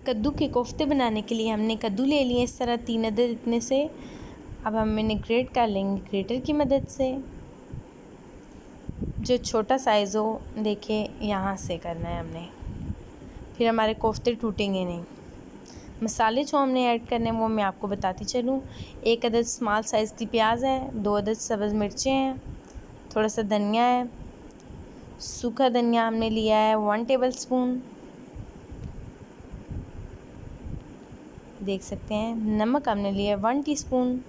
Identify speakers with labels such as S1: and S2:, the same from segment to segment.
S1: कद्दू के कोफ्ते बनाने के लिए हमने कद्दू ले लिए इस तरह 3 अदद इतने से। अब हम इन्हें ग्रेट कर लेंगे ग्रेटर की मदद से। जो छोटा साइज़ हो देखिए यहाँ से करना है हमने, फिर हमारे कोफ्ते टूटेंगे नहीं। मसाले जो हमने ऐड करने हैं वो मैं आपको बताती चलूँ। 1 अदद स्मॉल साइज़ की प्याज है, 2 अदद सब्ज़ मिर्चें हैं, थोड़ा सा धनिया है, सूखा धनिया हमने लिया है 1 टेबलस्पून, देख सकते हैं। नमक हमने लिया है 1 टीस्पून,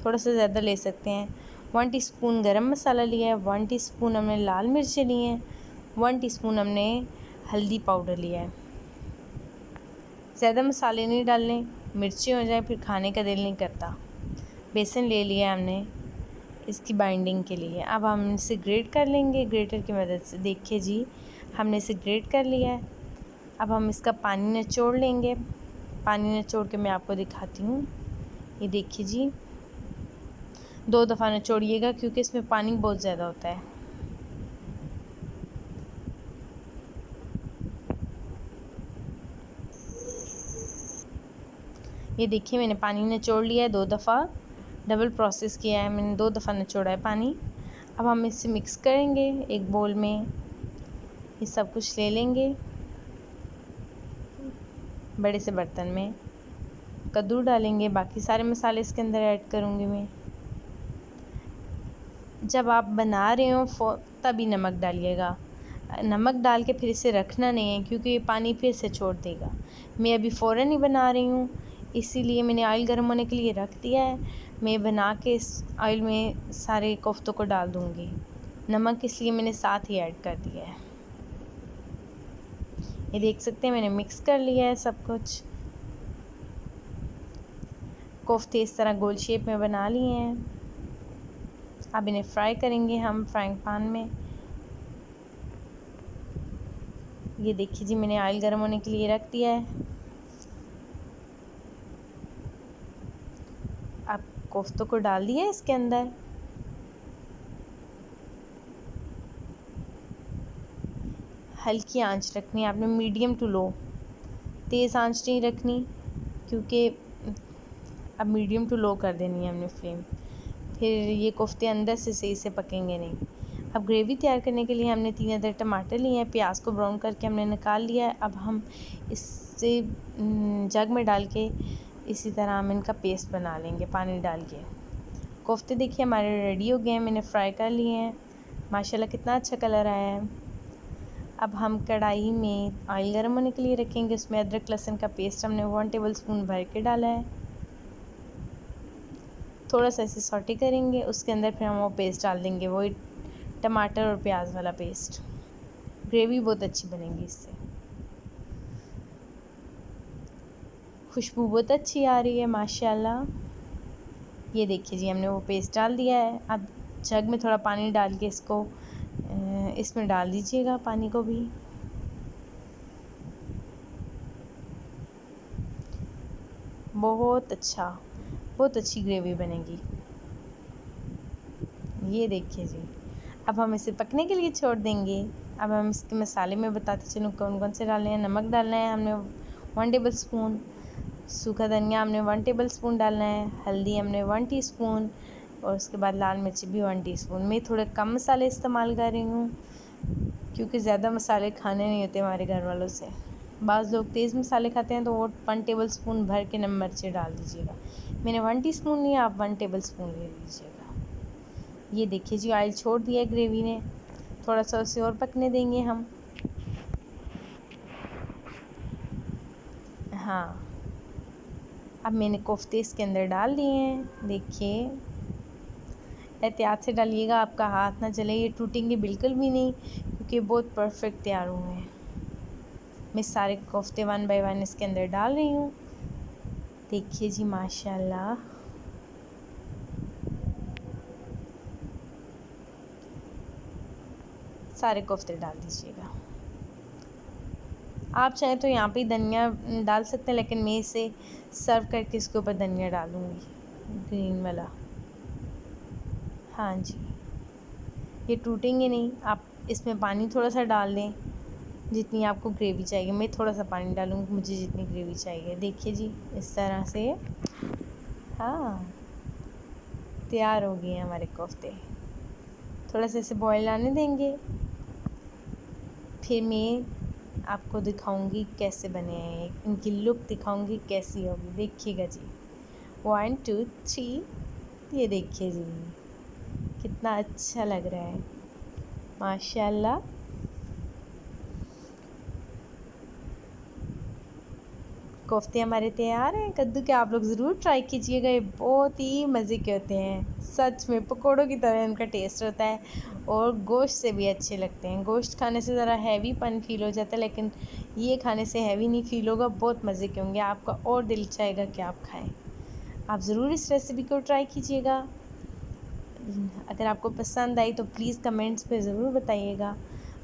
S1: थोड़ा सा ज़्यादा ले सकते हैं। 1 टीस्पून गरम मसाला लिया है, 1 टीस्पून हमने लाल मिर्चें लिए हैं, 1 टीस्पून हमने हल्दी पाउडर लिया है। ज़्यादा मसाले नहीं डालने, मिर्ची हो जाए फिर खाने का दिल नहीं करता। बेसन ले लिया हमने इसकी बाइंडिंग के लिए। अब हम इसे ग्रेट कर लेंगे ग्रेटर की मदद से। देखिए जी हमने इसे ग्रेट कर लिया है। अब हम इसका पानी निचोड़ लेंगे। पानी निचोड़ के मैं आपको दिखाती हूँ। ये देखिए जी 2 दफ़ा निचोड़िएगा क्योंकि इसमें पानी बहुत ज़्यादा होता है। ये देखिए मैंने पानी निचोड़ लिया है 2 दफ़ा, डबल प्रोसेस किया है मैंने, 2 दफ़ा निचोड़ा है पानी। अब हम इसे मिक्स करेंगे एक बोल में। ये सब कुछ ले लेंगे बड़े से बर्तन में। कद्दू डालेंगे, बाकी सारे मसाले इसके अंदर ऐड करूँगी मैं। जब आप बना रहे हो तभी नमक डालिएगा। नमक डाल के फिर इसे रखना नहीं है क्योंकि ये पानी फिर से छोड़ देगा। मैं अभी फ़ौरन ही बना रही हूँ इसीलिए मैंने ऑयल गर्म होने के लिए रख दिया है। मैं बना के इस ऑयल में सारे कोफ्तों को डाल दूँगी। नमक इसलिए मैंने साथ ही ऐड कर दिया है। ये देख सकते हैं मैंने मिक्स कर लिया है सब कुछ। कोफ्ते इस तरह गोल शेप में बना लिए हैं। अब इन्हें फ्राई करेंगे हम फ्राइंग पैन में। ये देखिए जी मैंने ऑयल गर्म होने के लिए रख दिया है। अब कोफ्तों को डाल दिया इसके अंदर। हल्की आंच रखनी है आपने, मीडियम टू लो, तेज़ आंच नहीं रखनी क्योंकि अब मीडियम टू लो कर देनी है हमने फ्लेम, फिर ये कोफ्ते अंदर से सही से पकेंगे नहीं। अब ग्रेवी तैयार करने के लिए हमने 3 अदर टमाटर लिए हैं, प्याज को ब्राउन करके हमने निकाल लिया है। अब हम इससे जग में डाल के इसी तरह हम इनका पेस्ट बना लेंगे पानी डाल के। कोफ्ते देखिए हमारे रेडी हो गए हैं, मैंने फ्राई कर लिए हैं। माशाल्लाह कितना अच्छा कलर आया है। अब हम कढ़ाई में ऑयल गर्म होने के लिए रखेंगे। उसमें अदरक लहसुन का पेस्ट हमने 1 टेबलस्पून भर के डाला है। थोड़ा सा इसे सॉटे करेंगे, उसके अंदर फिर हम वो पेस्ट डाल देंगे, वही टमाटर और प्याज वाला पेस्ट। ग्रेवी बहुत अच्छी बनेगी इससे, खुशबू बहुत अच्छी आ रही है माशाल्लाह। ये देखिए जी हमने वो पेस्ट डाल दिया है। अब जग में थोड़ा पानी डाल के इसमें डाल दीजिएगा पानी को भी। बहुत अच्छी ग्रेवी बनेगी। ये देखिए जी अब हम इसे पकने के लिए छोड़ देंगे। अब हम इसके मसाले में बताते चलूँ कौन कौन से डालने हैं। नमक डालना है हमने 1 टेबलस्पून, सूखा धनिया हमने 1 टेबलस्पून डालना है, हल्दी हमने 1 टीस्पून और उसके बाद लाल मिर्च भी 1 टीस्पून। मैं थोड़े कम मसाले इस्तेमाल कर रही हूँ क्योंकि ज़्यादा मसाले खाने नहीं होते हमारे घर वालों से। बाज़ लोग तेज़ मसाले खाते हैं तो वो 1 टेबलस्पून भर के नमक मिर्ची डाल दीजिएगा। मैंने 1 टीस्पून लिया, आप 1 टेबलस्पून ले लीजिएगा। ये देखिए जी ऑयल छोड़ दिया है ग्रेवी ने, थोड़ा सा उसे और पकने देंगे हम। हाँ अब मैंने कोफ्ते इसके अंदर डाल दिए हैं। देखिए एहतियात से डालिएगा, आपका हाथ ना जले, ये टूटेंगे बिल्कुल भी नहीं क्योंकि बहुत परफेक्ट तैयार हुए हैं। मैं सारे कोफ्ते 1 बाय 1 इसके अंदर डाल रही हूँ। देखिए जी माशाल्लाह सारे कोफ्ते डाल दीजिएगा। आप चाहें तो यहाँ पे धनिया डाल सकते हैं लेकिन मैं इसे सर्व करके इसके ऊपर धनिया डालूँगी ग्रीन वाला। हाँ जी ये टूटेंगे नहीं। आप इसमें पानी थोड़ा सा डाल दें जितनी आपको ग्रेवी चाहिए। मैं थोड़ा सा पानी डालूँगी, मुझे जितनी ग्रेवी चाहिए। देखिए जी, इस तरह से हाँ तैयार हो गए हैं हमारे कोफ्ते। थोड़ा सा इसे बॉईल आने देंगे, फिर मैं आपको दिखाऊंगी कैसे बने हैं, इनकी लुक दिखाऊंगी कैसी होगी। देखिएगा जी, 1 2 3, ये देखिए जी कितना अच्छा लग रहा है माशाल्लाह। कोफ्ते हमारे तैयार हैं कद्दू के। आप लोग ज़रूर ट्राई कीजिएगा, ये बहुत ही मज़े के होते हैं। सच में पकौड़ों की तरह इनका टेस्ट होता है और गोश्त से भी अच्छे लगते हैं। गोश्त खाने से ज़रा हैवीपन फील हो जाता है, लेकिन ये खाने से हैवी नहीं फील होगा, बहुत मज़े के होंगे। आपका और दिल चाहेगा कि आप खाएँ। आप ज़रूर इस रेसिपी को ट्राई ख्याल अगर आपको पसंद आई तो प्लीज़ कमेंट्स पे ज़रूर बताइएगा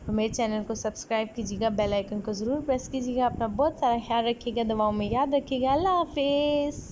S1: और मेरे चैनल को सब्सक्राइब कीजिएगा, बेल आइकन को ज़रूर प्रेस कीजिएगा। अपना बहुत सारा ख्याल रखिएगा, दवाओं में याद रखिएगा। अल्लाह हाफ़िज़।